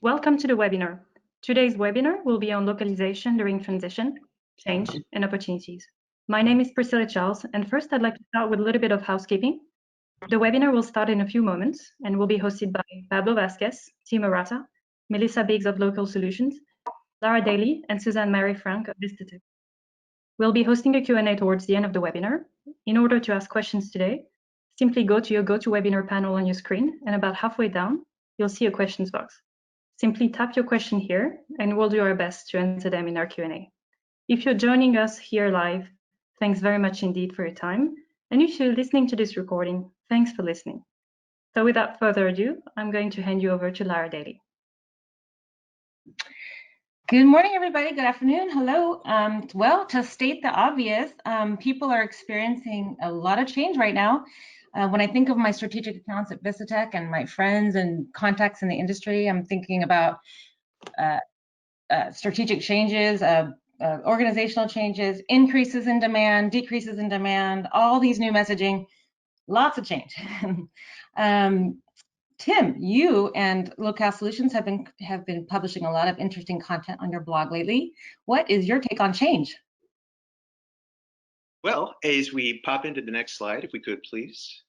Welcome to the webinar. Today's webinar will be on localization during transition, change, and opportunities. My name is Priscilla Charles, and first I'd like to start with a little bit of housekeeping. The webinar will start in a few moments and will be hosted by Pablo Vasquez, Tim Arata, Melissa Biggs of Local Solutions, Lara Daly, and Suzanne Mary Frank of Vistatec. We'll be hosting a Q&A towards the end of the webinar. In order to ask questions today, simply go to your GoToWebinar panel on your screen, and about halfway down, you'll see a questions box. Simply tap your question here, and we'll do our best to answer them in our Q&A. If you're joining us here live, thanks very much indeed for your time. And if you're listening to this recording, thanks for listening. So without further ado, I'm going to hand you over to Lara Daly. Good morning, everybody. Good afternoon. Hello. Well, to state the obvious, people are experiencing a lot of change right now. When I think of my strategic accounts at Vistatec and my friends and contacts in the industry, I'm thinking about strategic changes, organizational changes, increases in demand, decreases in demand, all these new messaging, lots of change. Tim, you and Locale Solutions have been publishing a lot of interesting content on your blog lately. What is your take on change? Well, as we pop into the next slide, if we could, please.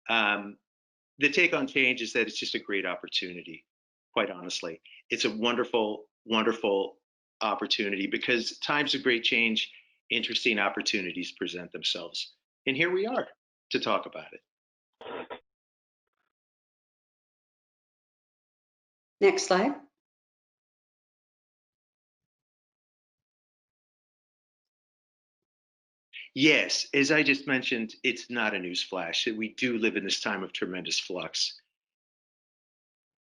The take on change is that it's just a great opportunity, quite honestly. It's a wonderful, wonderful opportunity because times of great change, interesting opportunities present themselves. And here we are to talk about it. Next slide. Yes, as I just mentioned, it's not a news flash. We do live in this time of tremendous flux.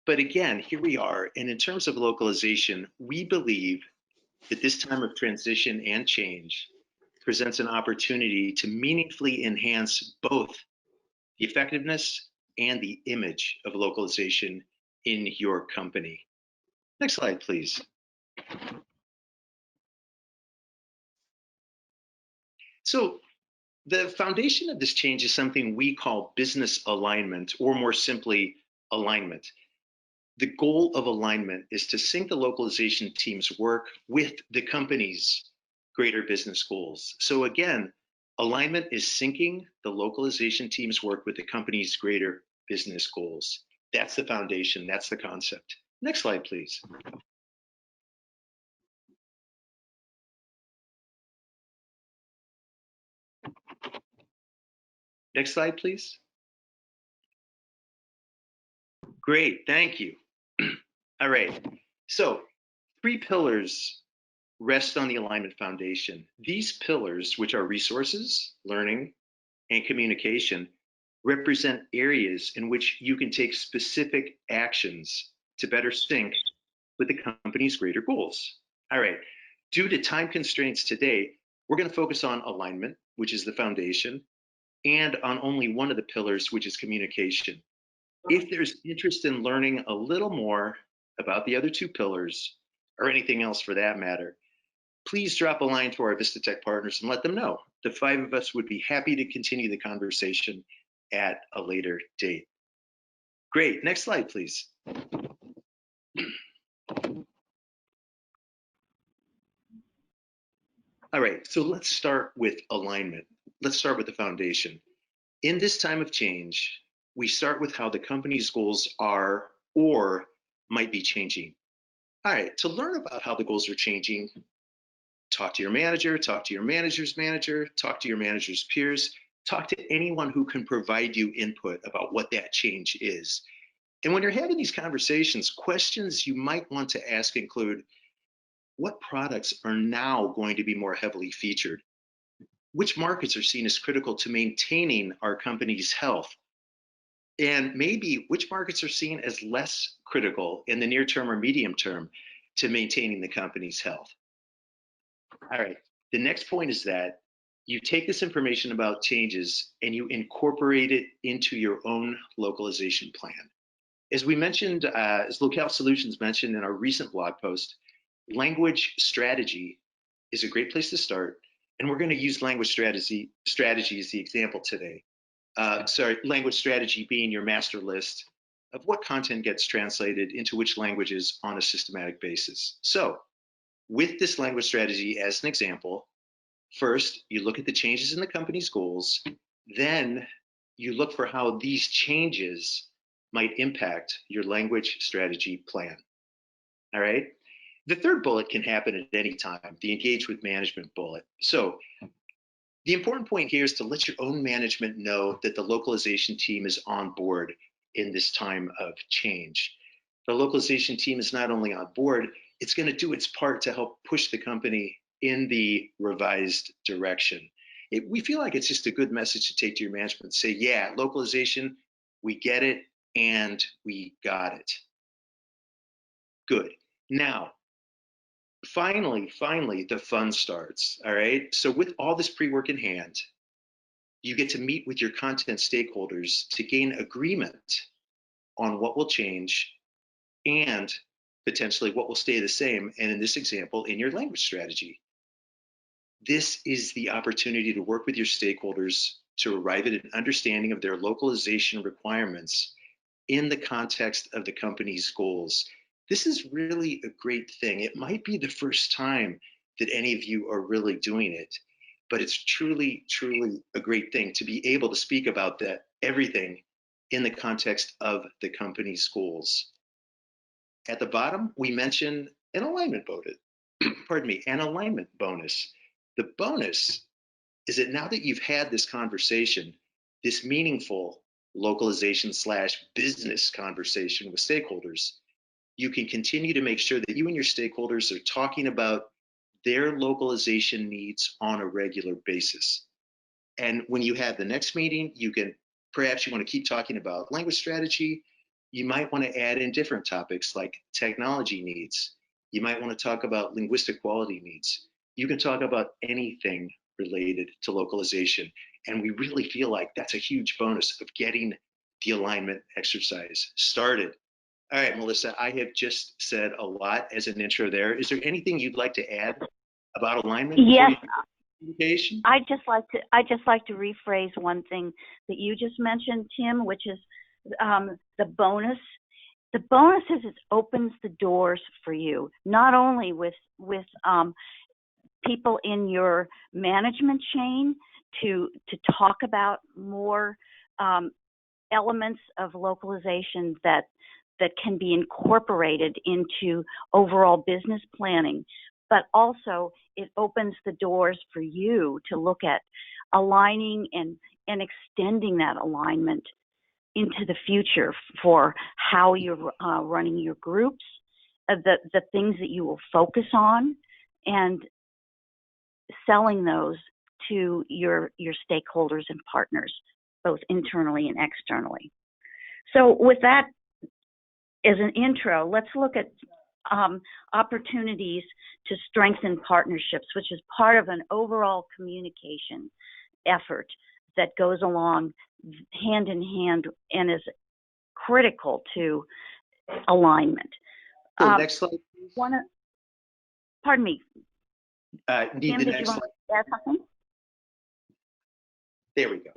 But again, here we are. And in terms of localization, we believe that this time of transition and change presents an opportunity to meaningfully enhance both the effectiveness and the image of localization in your company. Next slide, please. So the foundation of this change is something we call business alignment, or more simply, alignment. The goal of alignment is to sync the localization team's work with the company's greater business goals. So again, alignment is syncing the localization team's work with the company's greater business goals. That's the foundation, that's the concept. Next slide, please. Next slide, please. Great, thank you. All right, so 3 pillars rest on the alignment foundation. These pillars, which are resources, learning, and communication, represent areas in which you can take specific actions to better sync with the company's greater goals. All right, due to time constraints today, we're going to focus on alignment, which is the foundation, and on only one of the pillars, which is communication. If there's interest in learning a little more about the other 2 pillars, or anything else for that matter, please drop a line to our Vistatec partners and let them know. The 5 of us would be happy to continue the conversation at a later date. Great, next slide, please. All right, so let's start with alignment. Let's start with the foundation. In this time of change, we start with how the company's goals are or might be changing. All right, to learn about how the goals are changing, talk to your manager, talk to your manager's manager, talk to your manager's peers, talk to anyone who can provide you input about what that change is. And when you're having these conversations, questions you might want to ask include, what products are now going to be more heavily featured? Which markets are seen as critical to maintaining our company's health? And maybe which markets are seen as less critical in the near term or medium term to maintaining the company's health? All right, the next point is that you take this information about changes and you incorporate it into your own localization plan. As we mentioned, as Locale Solutions mentioned in our recent blog post, language strategy is a great place to start. And we're going to use language strategy as the example today. Language strategy being your master list of what content gets translated into which languages on a systematic basis. So with this language strategy as an example, first, you look at the changes in the company's goals, then you look for how these changes might impact your language strategy plan. All right. The third bullet can happen at any time, the engage with management bullet. So the important point here is to let your own management know that the localization team is on board in this time of change. The localization team is not only on board, it's going to do its part to help push the company in the revised direction. We feel like it's just a good message to take to your management, say, yeah, localization, we get it, and we got it. Good. Now, finally, the fun starts, all right? So with all this pre-work in hand, you get to meet with your content stakeholders to gain agreement on what will change and potentially what will stay the same, and in this example, in your language strategy. This is the opportunity to work with your stakeholders to arrive at an understanding of their localization requirements in the context of the company's goals. This is really a great thing. It might be the first time that any of you are really doing it, but it's truly, truly a great thing to be able to speak about everything in the context of the company's goals. At the bottom, we mention an alignment bonus. Pardon me, an alignment bonus. The bonus is that now that you've had this conversation, this meaningful localization / business conversation with stakeholders, you can continue to make sure that you and your stakeholders are talking about their localization needs on a regular basis. And when you have the next meeting, perhaps you want to keep talking about language strategy. You might want to add in different topics like technology needs. You might want to talk about linguistic quality needs. You can talk about anything related to localization. And we really feel like that's a huge bonus of getting the alignment exercise started. All right, Melissa, I have just said a lot as an intro there. Is there anything you'd like to add about alignment? Yes, Communication? I'd just like to rephrase one thing that you just mentioned, Tim, which is the bonus. The bonus is it opens the doors for you, not only with people in your management chain to talk about more elements of localization that can be incorporated into overall business planning, but also it opens the doors for you to look at aligning and extending that alignment into the future for how you're running your groups, the things that you will focus on, and selling those to your stakeholders and partners, both internally and externally. So with that as an intro, let's look at opportunities to strengthen partnerships, which is part of an overall communication effort that goes along hand in hand and is critical to alignment. So next slide, please. Pardon me. Need Tim, the did next you want slide. to add something? There we go.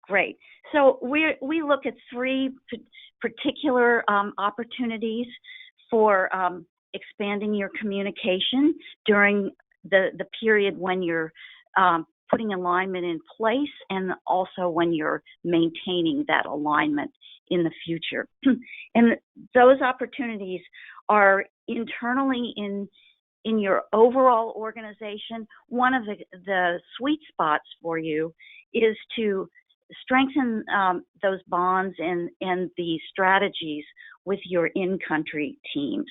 Great. So we look at three particular opportunities for expanding your communication during the period when you're putting alignment in place, and also when you're maintaining that alignment in the future. And those opportunities are internally in your overall organization. One of the sweet spots for you is to strengthen those bonds and the strategies with your in-country teams.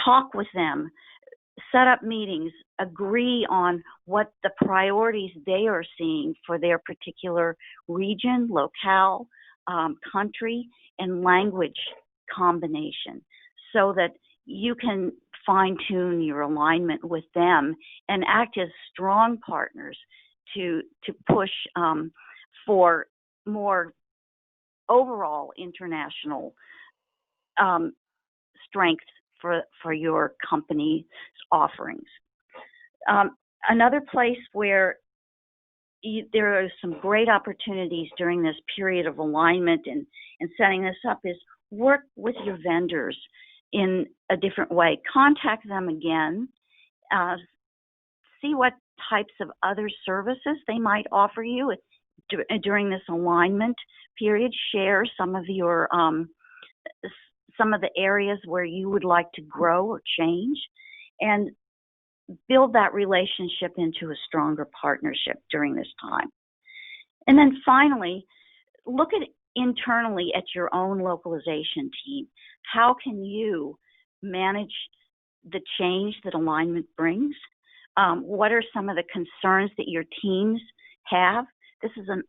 Talk with them, set up meetings, agree on what the priorities they are seeing for their particular region, locale, country, and language combination, so that you can fine-tune your alignment with them and act as strong partners to push for more overall international strength for your company's offerings. Another place where there are some great opportunities during this period of alignment and setting this up is work with your vendors in a different way. Contact them again. See what types of other services they might offer you during this alignment period. Share some of your some of the areas where you would like to grow or change, and build that relationship into a stronger partnership during this time. And then finally, look at internally at your own localization team. How can you manage the change that alignment brings? What are some of the concerns that your teams have? This is an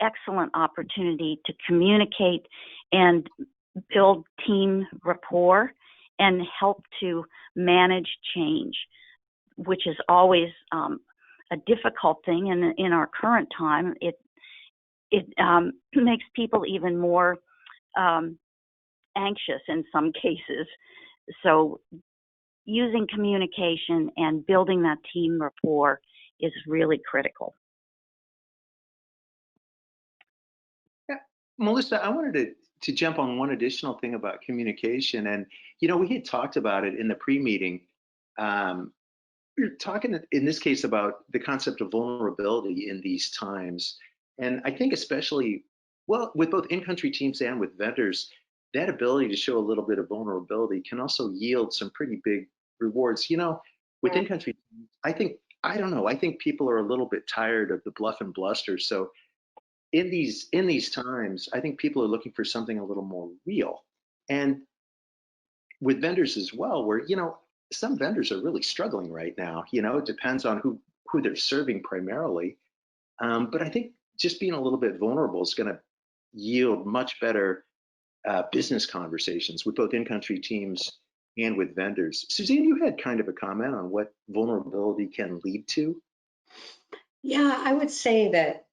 excellent opportunity to communicate and build team rapport and help to manage change, which is always a difficult thing. And in our current time, it makes people even more anxious in some cases. So using communication and building that team rapport is really critical. Yeah. Melissa, I wanted to jump on one additional thing about communication. And, we had talked about it in the pre-meeting. We were talking in this case about the concept of vulnerability in these times. And I think especially, well, with both in-country teams and with vendors, that ability to show a little bit of vulnerability can also yield some pretty big rewards. With in-country, I think people are a little bit tired of the bluff and bluster. So in these times, I think people are looking for something a little more real. And with vendors as well, where, some vendors are really struggling right now. It depends on who they're serving primarily. But I think just being a little bit vulnerable is going to yield much better business conversations with both in-country teams and with vendors. Suzanne, you had kind of a comment on what vulnerability can lead to. Yeah, I would say that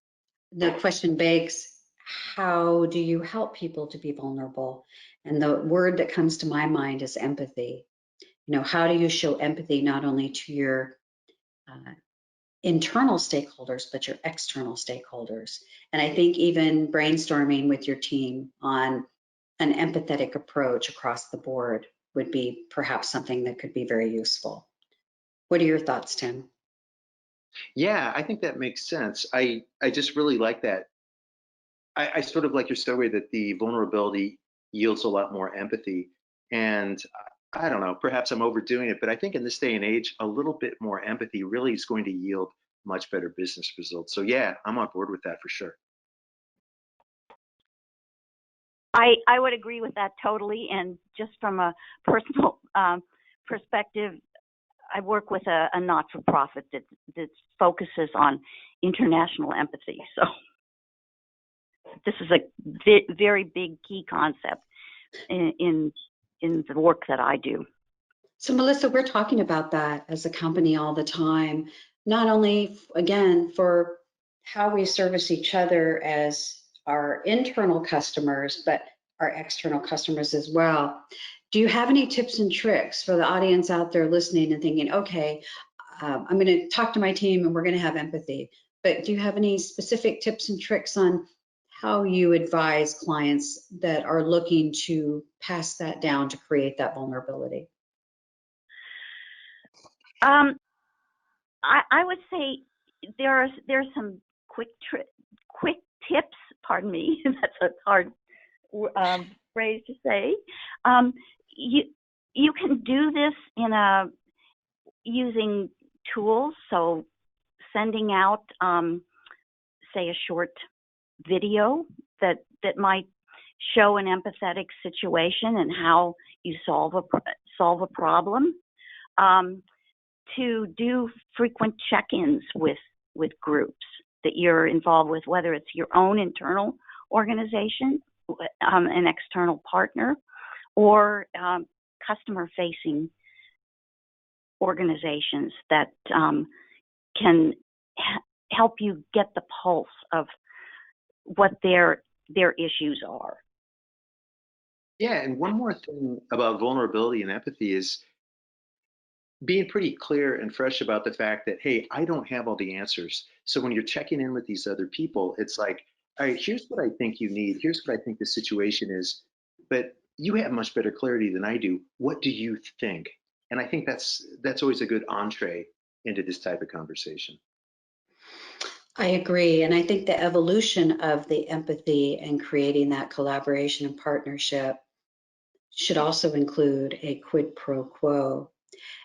the question begs, how do you help people to be vulnerable? And the word that comes to my mind is empathy. How do you show empathy not only to your internal stakeholders, but your external stakeholders? And I think even brainstorming with your team on an empathetic approach across the board would be perhaps something that could be very useful. What are your thoughts, Tim? Yeah, I think that makes sense. I just really like that. I sort of like your story that the vulnerability yields a lot more empathy. And I don't know, perhaps I'm overdoing it, but I think in this day and age, a little bit more empathy really is going to yield much better business results. So yeah, I'm on board with that for sure. I would agree with that totally. And just from a personal perspective, I work with a not-for-profit that focuses on international empathy. So this is a very big key concept in the work that I do. So Melissa, we're talking about that as a company all the time, not only, again, for how we service each other as our internal customers, but our external customers as well. Do you have any tips and tricks for the audience out there listening and thinking, okay, I'm going to talk to my team and we're going to have empathy, but do you have any specific tips and tricks on how you advise clients that are looking to pass that down to create that vulnerability? I would say there's some quick tips. Pardon me, that's a hard phrase to say. You can do this using tools. So sending out, say, a short video that might show an empathetic situation and how you solve a problem. To do frequent check-ins with groups that you're involved with, whether it's your own internal organization, an external partner, or customer-facing organizations that can help you get the pulse of what their issues are. Yeah, and one more thing about vulnerability and empathy is being pretty clear and fresh about the fact that, hey, I don't have all the answers. So when you're checking in with these other people, it's like, all right, here's what I think you need. Here's what I think the situation is. But you have much better clarity than I do. What do you think? And I think that's always a good entree into this type of conversation. I agree. And I think the evolution of the empathy and creating that collaboration and partnership should also include a quid pro quo.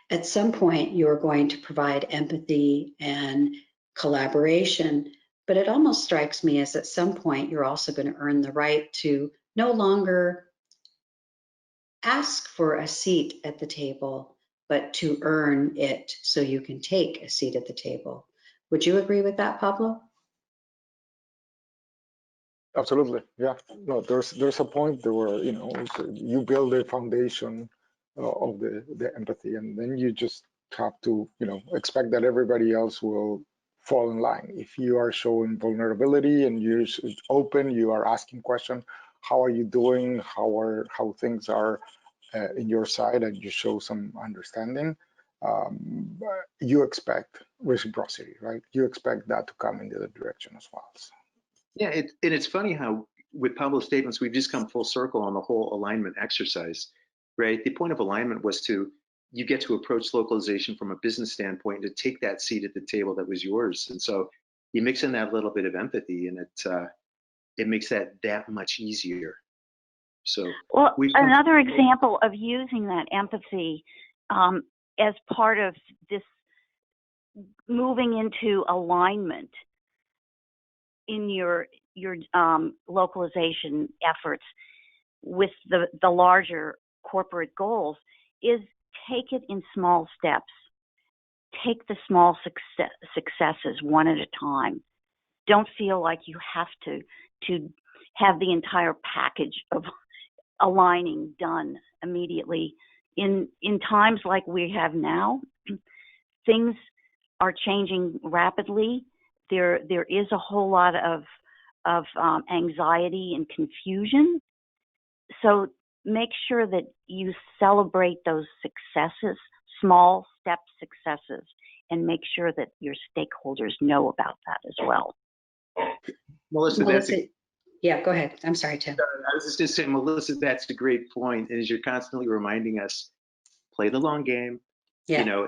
At some point, you're going to provide empathy and collaboration, but it almost strikes me as at some point, you're also going to earn the right to no longer ask for a seat at the table, but to earn it so you can take a seat at the table. Would you agree with that, Pablo? Absolutely, yeah. No, there's a point there where you build a foundation of the empathy, and then you just have to expect that everybody else will fall in line. If you are showing vulnerability and you're open, you are asking questions, how are you doing, how things are in your side, and you show some understanding, you expect reciprocity, right? You expect that to come in the other direction as well. So. Yeah, and it's funny how with Pablo's statements, we've just come full circle on the whole alignment exercise, right? The point of alignment was you get to approach localization from a business standpoint to take that seat at the table that was yours. And so you mix in that little bit of empathy, and it makes that much easier. So well, another example of using that empathy as part of this moving into alignment in your localization efforts with the larger corporate goals is take it in small steps. Take the small successes one at a time. Don't feel like you have to have the entire package of aligning done immediately. In times like we have now, things are changing rapidly. There is a whole lot of anxiety and confusion. So make sure that you celebrate those successes, small step successes, and make sure that your stakeholders know about that as well. Melissa, yeah, go ahead. I'm sorry, Tim. I was just going to say, Melissa, that's a great point. As you're constantly reminding us, play the long game. Yeah.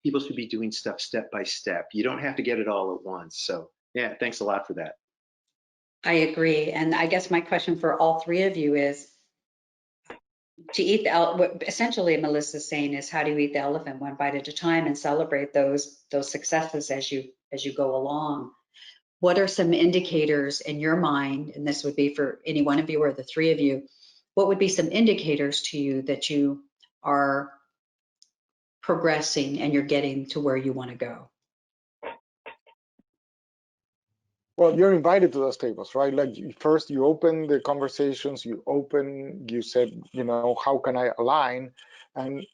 People should be doing stuff step by step. You don't have to get it all at once. So yeah, thanks a lot for that. I agree. And I guess my question for all three of you is to eat what essentially Melissa's saying is, how do you eat the elephant one bite at a time and celebrate those successes as you go along? What are some indicators in your mind, and this would be for any one of you or the three of you, what would be some indicators to you that you are progressing and you're getting to where you want to go? Well, you're invited to those tables, right? Like first you open the conversations, you said, how can I align? And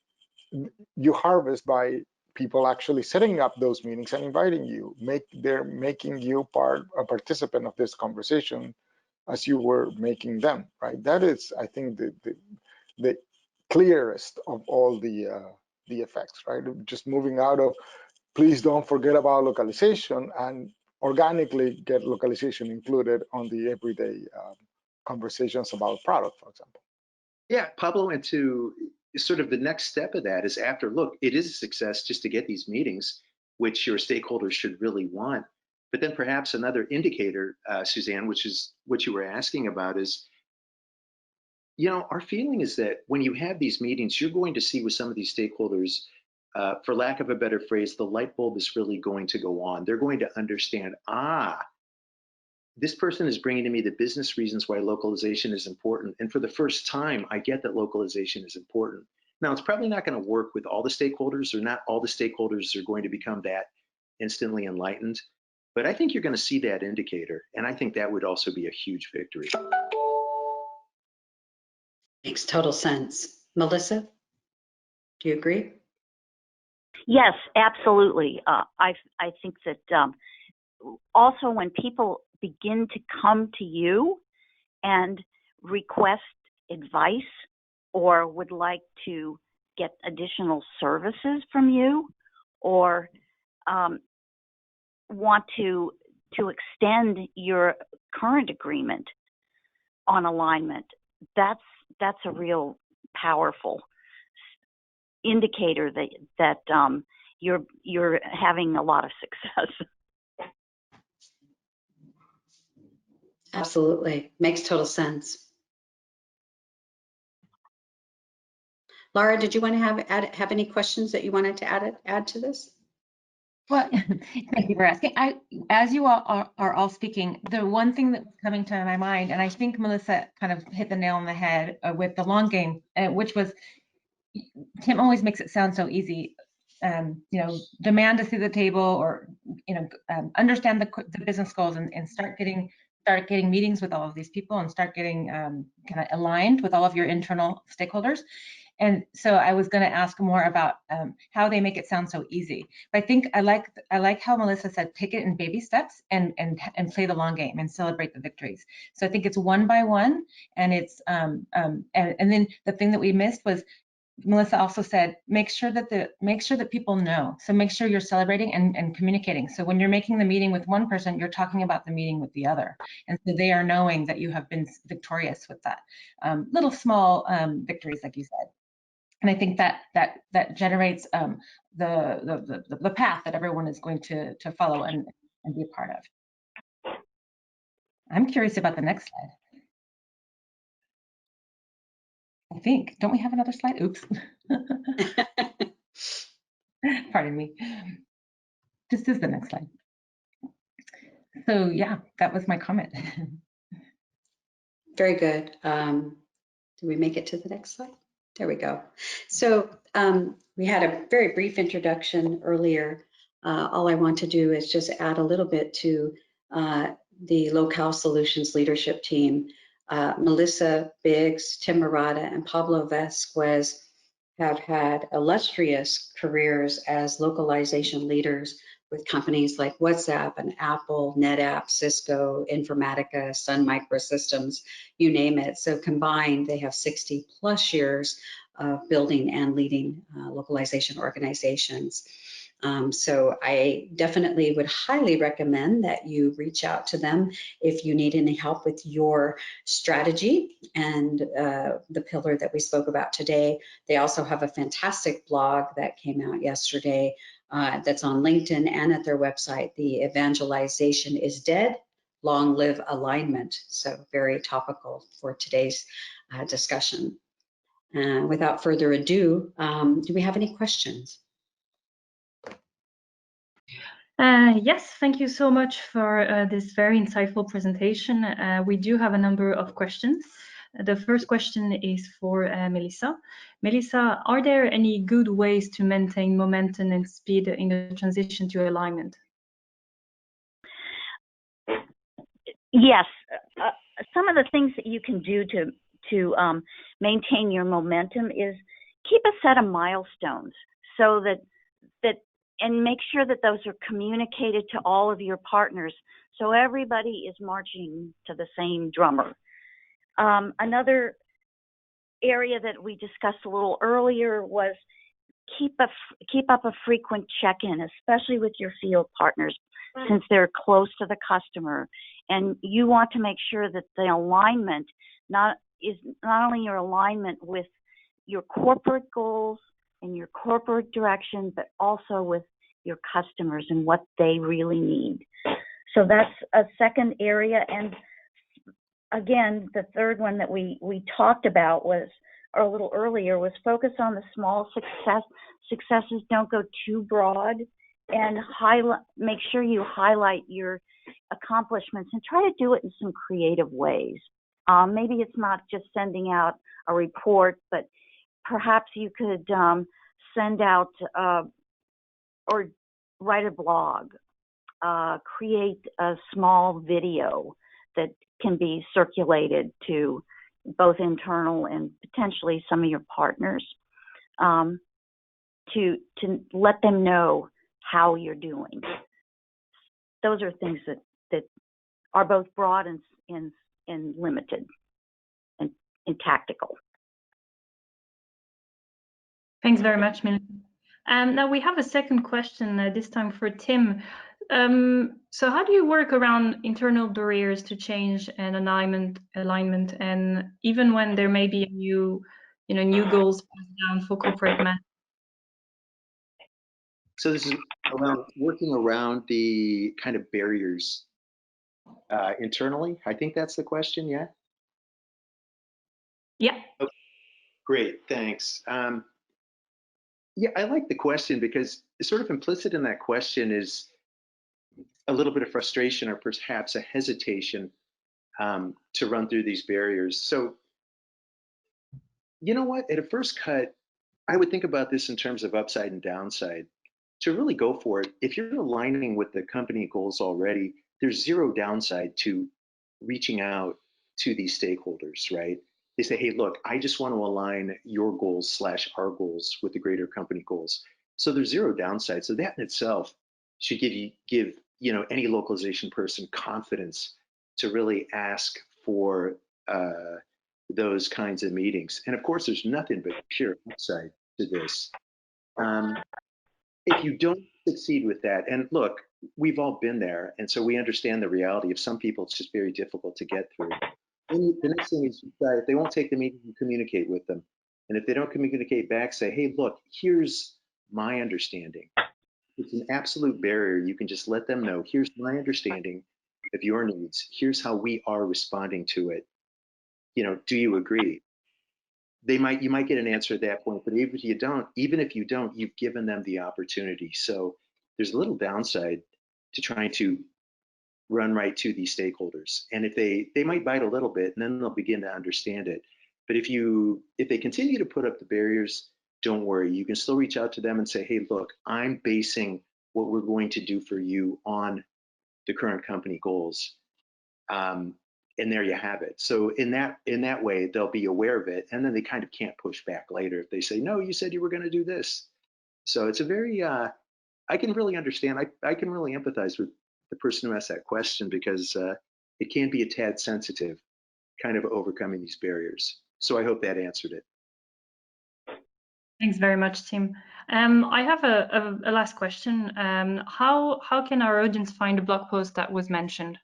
you harvest by people actually setting up those meetings and inviting you. They're making you a participant of this conversation as you were making them, right? That is, I think, the clearest of all the effects, right? Just moving out of, please don't forget about localization, and organically get localization included on the everyday conversations about product, for example. Yeah, Pablo, and to sort of the next step of that is after, look, it is a success just to get these meetings, which your stakeholders should really want. But then perhaps another indicator, Suzanne, which is what you were asking about, is, our feeling is that when you have these meetings, you're going to see with some of these stakeholders, for lack of a better phrase, the light bulb is really going to go on. They're going to understand, this person is bringing to me the business reasons why localization is important. And for the first time, I get that localization is important. Now, it's probably not going to work with all the stakeholders, or not all the stakeholders are going to become that instantly enlightened. But I think you're going to see that indicator. And I think that would also be a huge victory. Makes total sense. Melissa, do you agree? Yes, absolutely. I think that also when people begin to come to you and request advice or would like to get additional services from you, or want to extend your current agreement on alignment, that's a real powerful indicator that you're having a lot of success. Absolutely. Makes total sense. Laura, did you want to have any questions that you wanted to add to this? Well, thank you for asking. As you all are all speaking, the one thing that was coming to my mind, and I think Melissa kind of hit the nail on the head with the long game, which was, Tim always makes it sound so easy. Demand a seat at the table, or understand the business goals, and start getting meetings with all of these people, and start getting kind of aligned with all of your internal stakeholders. And so I was going to ask more about how they make it sound so easy. But I think I like how Melissa said, take it in baby steps and play the long game and celebrate the victories. So I think it's one by one, and it's and then the thing that we missed was, Melissa also said, make sure that people know. So make sure you're celebrating and communicating. So when you're making the meeting with one person, you're talking about the meeting with the other, and so they are knowing that you have been victorious with that little small victories, like you said. And I think that generates the path that everyone is going to follow and be a part of. I'm curious about the next slide. I think, don't we have another slide? Oops. Pardon me. This is the next slide. So yeah, that was my comment. Very good. Do we make it to the next slide? There we go. So we had a very brief introduction earlier. All I want to do is just add a little bit to the Locale Solutions leadership team. Melissa Biggs, Tim Murata, and Pablo Vasquez have had illustrious careers as localization leaders with companies like WhatsApp and Apple, NetApp, Cisco, Informatica, Sun Microsystems, you name it. So combined, they have 60 plus years of building and leading localization organizations. So I definitely would highly recommend that you reach out to them if you need any help with your strategy and the pillar that we spoke about today. They also have a fantastic blog that came out yesterday that's on LinkedIn and at their website. The Evangelization is Dead, Long Live Alignment. So very topical for today's discussion. Without further ado, do we have any questions? Yes, thank you so much for this very insightful presentation. We do have a number of questions. The first question is for Melissa. Melissa, are there any good ways to maintain momentum and speed in the transition to alignment? Yes, some of the things that you can do to maintain your momentum is keep a set of milestones, so that and make sure that those are communicated to all of your partners, so everybody is marching to the same drummer. Another area that we discussed a little earlier was keep up a frequent check-in, especially with your field partners, since they're close to the customer, and you want to make sure that the alignment not only your alignment with your corporate goals and your corporate direction, but also with your customers and what they really need. So that's a second area. And again, the third one that we talked about was, or a little earlier, was focus on the small successes. Don't go too broad, and make sure you highlight your accomplishments and try to do it in some creative ways. Maybe it's not just sending out a report, but perhaps you could send out or write a blog, create a small video that can be circulated to both internal and potentially some of your partners, to let them know how you're doing. Those are things that are both broad and limited and tactical. Thanks very much, Melissa. Now we have a second question, this time for Tim. So how do you work around internal barriers to change and alignment, and even when there may be a new goals passed down for corporate management? So this is around working around the kind of barriers internally. I think that's the question, yeah? Yeah. Okay, great, thanks. Yeah, I like the question because sort of implicit in that question is a little bit of frustration or perhaps a hesitation to run through these barriers. So, you know what, at a first cut, I would think about this in terms of upside and downside. To really go for it, if you're aligning with the company goals already, there's zero downside to reaching out to these stakeholders, right? They say, hey, look, I just want to align your goals / our goals with the greater company goals. So there's zero downside. So that in itself should give any localization person confidence to really ask for those kinds of meetings. And of course, there's nothing but pure upside to this. If you don't succeed with that, and look, we've all been there, and so we understand the reality of some people, it's just very difficult to get through. And the next thing is, if they won't take the meeting, you communicate with them. And if they don't communicate back, say, hey, look, here's my understanding. It's an absolute barrier. You can just let them know, here's my understanding of your needs. Here's how we are responding to it. Do you agree? You might get an answer at that point, but even if you don't, you've given them the opportunity. So there's a little downside to trying to run right to these stakeholders. And if they might bite a little bit, and then they'll begin to understand it. But if they continue to put up the barriers, don't worry. You can still reach out to them and say, hey, look, I'm basing what we're going to do for you on the current company goals. And there you have it. So in that way, they'll be aware of it, and then they kind of can't push back later if they say, no, you said you were going to do this. So it's a very, I can really understand, I can really empathize with the person who asked that question, because it can be a tad sensitive, kind of overcoming these barriers. So I hope that answered it. Thanks very much, Tim. I have a last question. How can our audience find the blog post that was mentioned?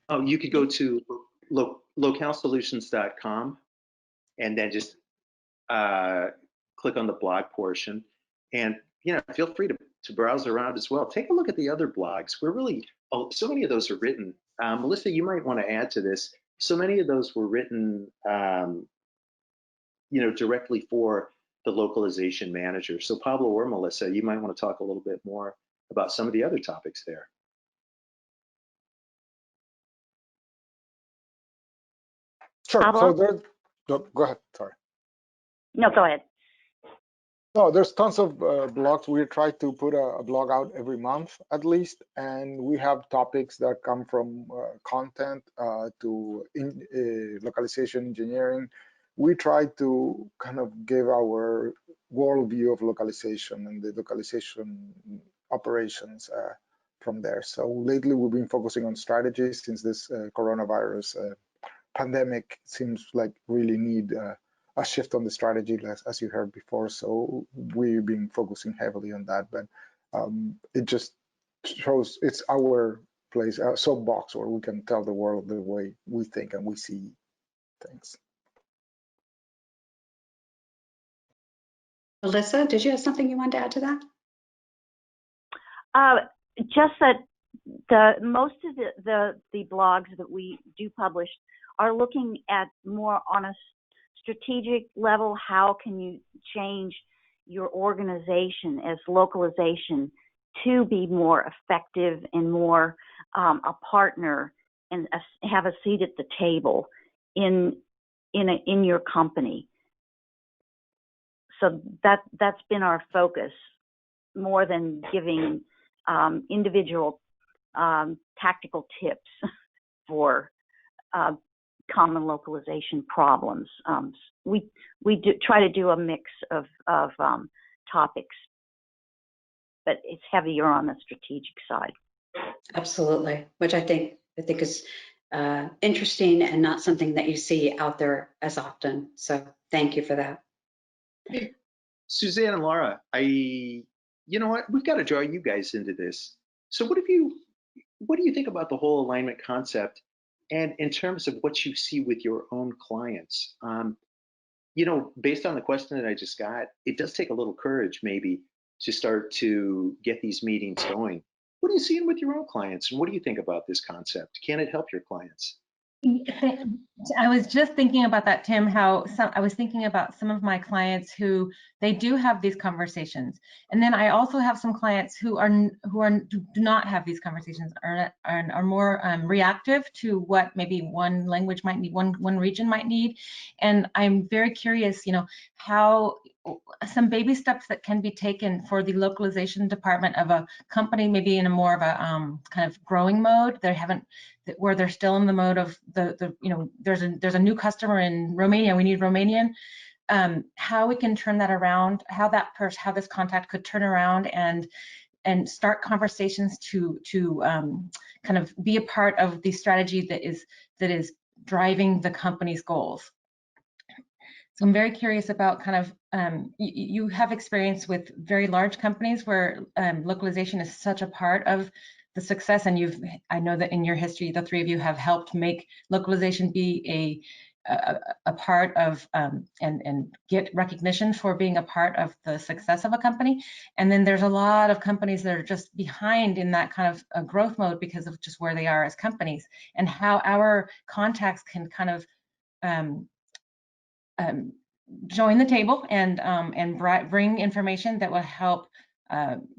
Oh, you could go to localsolutions.com and then just click on the blog portion, and feel free to browse around as well. Take a look at the other blogs. So many of those are written. Melissa, you might want to add to this. So many of those were written, directly for the localization manager. So Pablo or Melissa, you might want to talk a little bit more about some of the other topics there. Sure. Pablo? So go ahead. Sorry. No, go ahead. No, there's tons of blogs. We try to put a blog out every month at least, and we have topics that come from content to localization engineering. We try to kind of give our worldview of localization and the localization operations from there. So lately we've been focusing on strategies, since this coronavirus pandemic seems like really need a shift on the strategy, as you heard before. So we've been focusing heavily on that, but it just shows it's our place, our soapbox, where we can tell the world the way we think and we see things. Melissa, did you have something you wanted to add to that? Just that most of the blogs that we do publish are looking at more on a strategic level. How can you change your organization as localization to be more effective and more a partner and have a seat at the table in your company? So that's been our focus, more than giving individual tactical tips for common localization problems. We do try to do a mix of topics, but it's heavier on the strategic side. Absolutely, which I think is interesting and not something that you see out there as often. So thank you for that. Hey, Suzanne and Laura, you know what? We've got to draw you guys into this. So what do you think about the whole alignment concept? And in terms of what you see with your own clients, you know, based on the question that I just got, it does take a little courage maybe to start to get these meetings going. What are you seeing with your own clients, and what do you think about this concept? Can it help your clients? I was just thinking about that, Tim, I was thinking about some of my clients who they do have these conversations. And then I also have some clients who do not have these conversations, are more reactive to what maybe one language might need, one region might need. And I'm very curious, you know, how some baby steps that can be taken for the localization department of a company, maybe in a more of a kind of growing mode. Where they're still in the mode of you know, there's a new customer in Romania, we need Romanian. How we can turn that around, how this contact could turn around and start conversations to kind of be a part of the strategy that is driving the company's goals. So I'm very curious about kind of, you have experience with very large companies where localization is such a part of the success, and I know that in your history, the three of you have helped make localization be a part of and get recognition for being a part of the success of a company. And then there's a lot of companies that are just behind in that kind of a growth mode because of just where they are as companies, and how our contacts can kind of join the table and bring information that will help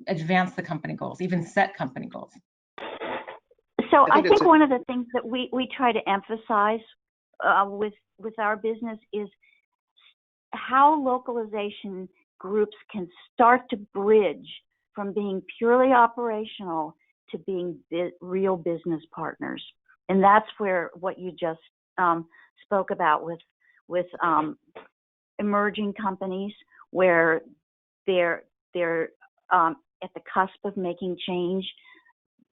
advance the company goals, even set company goals. So I think one of the things that we try to emphasize with our business is how localization groups can start to bridge from being purely operational to being real business partners. And that's where what you just spoke about with emerging companies, where they're at the cusp of making change.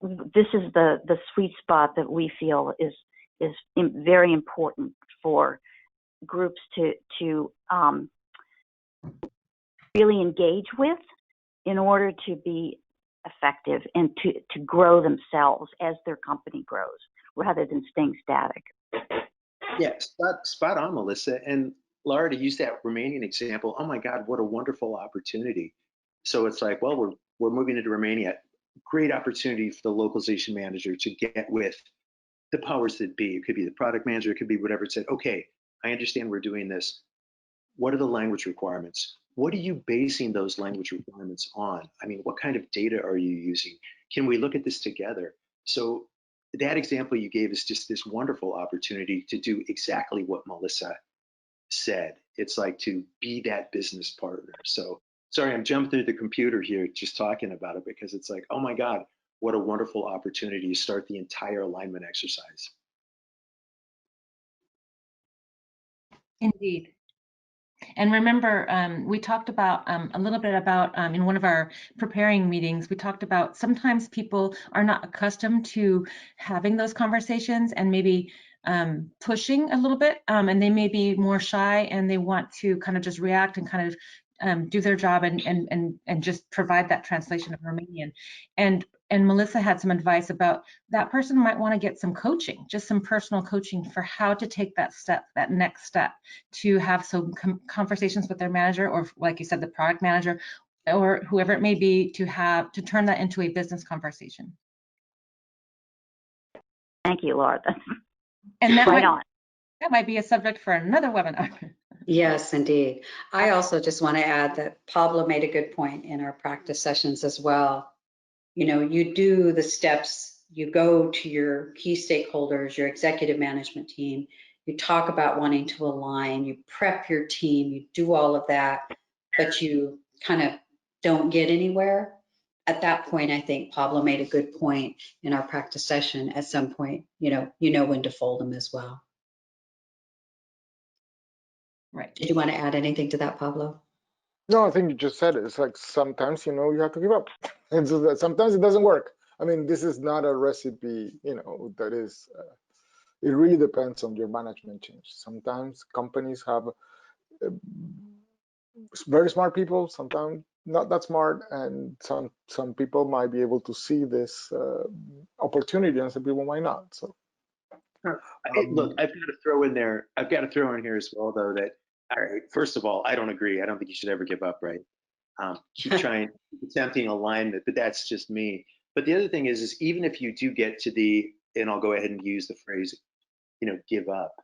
This is the sweet spot that we feel is very important for groups to really engage with in order to be effective and to grow themselves as their company grows, rather than staying static. Yeah, spot on, Melissa. And Laura, to use that Romanian example, oh my God, what a wonderful opportunity. So it's like, well, we're moving into Romania. Great opportunity for the localization manager to get with the powers that be. It could be the product manager, it could be whatever. It said, okay, I understand we're doing this. What are the language requirements? What are you basing those language requirements on? I mean, what kind of data are you using? Can we look at this together? So that example you gave is just this wonderful opportunity to do exactly what Melissa said. It's like to be that business partner. So sorry, I'm jumping through the computer here just talking about it, because it's like, oh my God, what a wonderful opportunity to start the entire alignment exercise. Indeed. And remember, we talked about a little bit about in one of our preparing meetings, we talked about sometimes people are not accustomed to having those conversations and maybe pushing a little bit, and they may be more shy and they want to kind of just react and kind of do their job and just provide that translation of Romanian. And Melissa had some advice about that person might want to get some coaching, just some personal coaching for how to take that step, that next step, to have some conversations with their manager, or like you said, the product manager, or whoever it may be, to turn that into a business conversation. Thank you, Laura. And that That might be a subject for another webinar. Yes, indeed. I also just want to add that Pablo made a good point in our practice sessions as well. You know, you do the steps, you go to your key stakeholders, your executive management team, you talk about wanting to align, you prep your team, you do all of that, but you kind of don't get anywhere. At that point, I think Pablo made a good point in our practice session. At some point, you know when to fold them as well. Right. Did you want to add anything to that, Pablo? No, I think you just said it. It's like sometimes, you have to give up. And so sometimes it doesn't work. I mean, this is not a recipe, that is it really depends on your management change. Sometimes companies have very smart people, sometimes not that smart, and some people might be able to see this opportunity and some people might not. So Look, I've got to throw in there. I've got to throw in here as well, though, that all right. First of all, I don't agree. I don't think you should ever give up. Right? Keep trying, attempting alignment, but that's just me. But the other thing is even if you do get to the, and I'll go ahead and use the phrase, give up.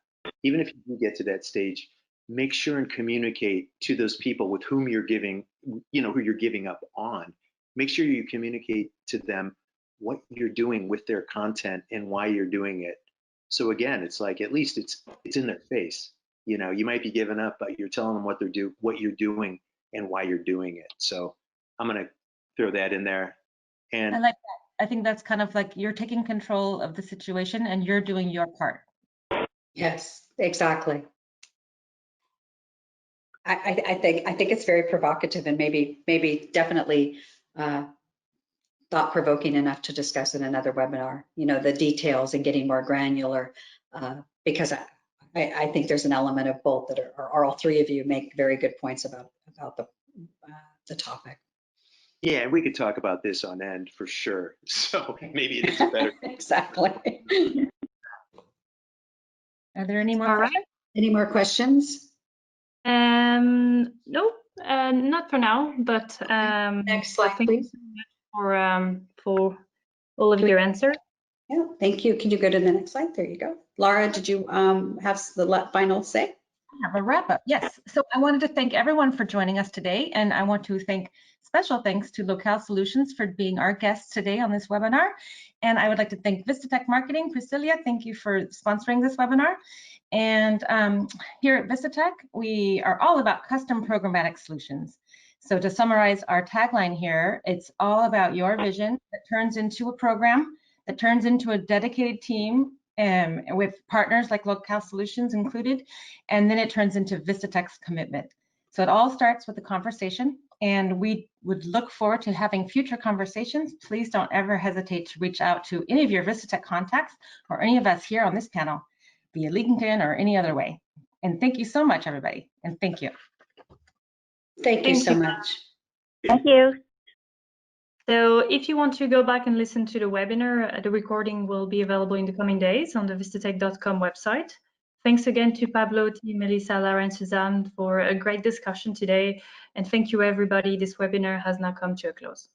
Even if you do get to that stage, make sure and communicate to those people with whom you're giving, who you're giving up on. Make sure you communicate to them what you're doing with their content and why you're doing it. So again, it's like at least it's in their face. You might be giving up, but you're telling them what you're doing and why you're doing it. So I'm gonna throw that in there. And I like that. I think that's kind of like you're taking control of the situation and you're doing your part. Yes, exactly. I think it's very provocative and maybe definitely thought-provoking enough to discuss in another webinar, the details and getting more granular, because I think there's an element of both that are all three of you make very good points about the topic. Yeah, and we could talk about this on end for sure. So maybe it is better. Exactly. Are there any more All right. questions? Any more questions? No, not for now, but Next slide, thank please. you so much for all of your answers. Yeah, thank you. Can you go to the next slide? There you go. Laura, did you have the final say? Have a wrap up. Yes. So I wanted to thank everyone for joining us today. And I want to thank special thanks to Locale Solutions for being our guests today on this webinar. And I would like to thank Vistatec Marketing. Priscilla, thank you for sponsoring this webinar. And here at Vistatec, we are all about custom programmatic solutions. So to summarize our tagline here, it's all about your vision that turns into a program, that turns into a dedicated team with partners like Locale Solutions included, and then it turns into Vistatec's commitment. So it all starts with a conversation, and we would look forward to having future conversations. Please don't ever hesitate to reach out to any of your Vistatec contacts or any of us here on this panel via LinkedIn or any other way. And thank you so much, everybody, and thank you. Thank you so much. Thank you. So if you want to go back and listen to the webinar, the recording will be available in the coming days on the vistatec.com website. Thanks again to Pablo, Tim, Melissa, Lara, and Suzanne for a great discussion today. And thank you, everybody. This webinar has now come to a close.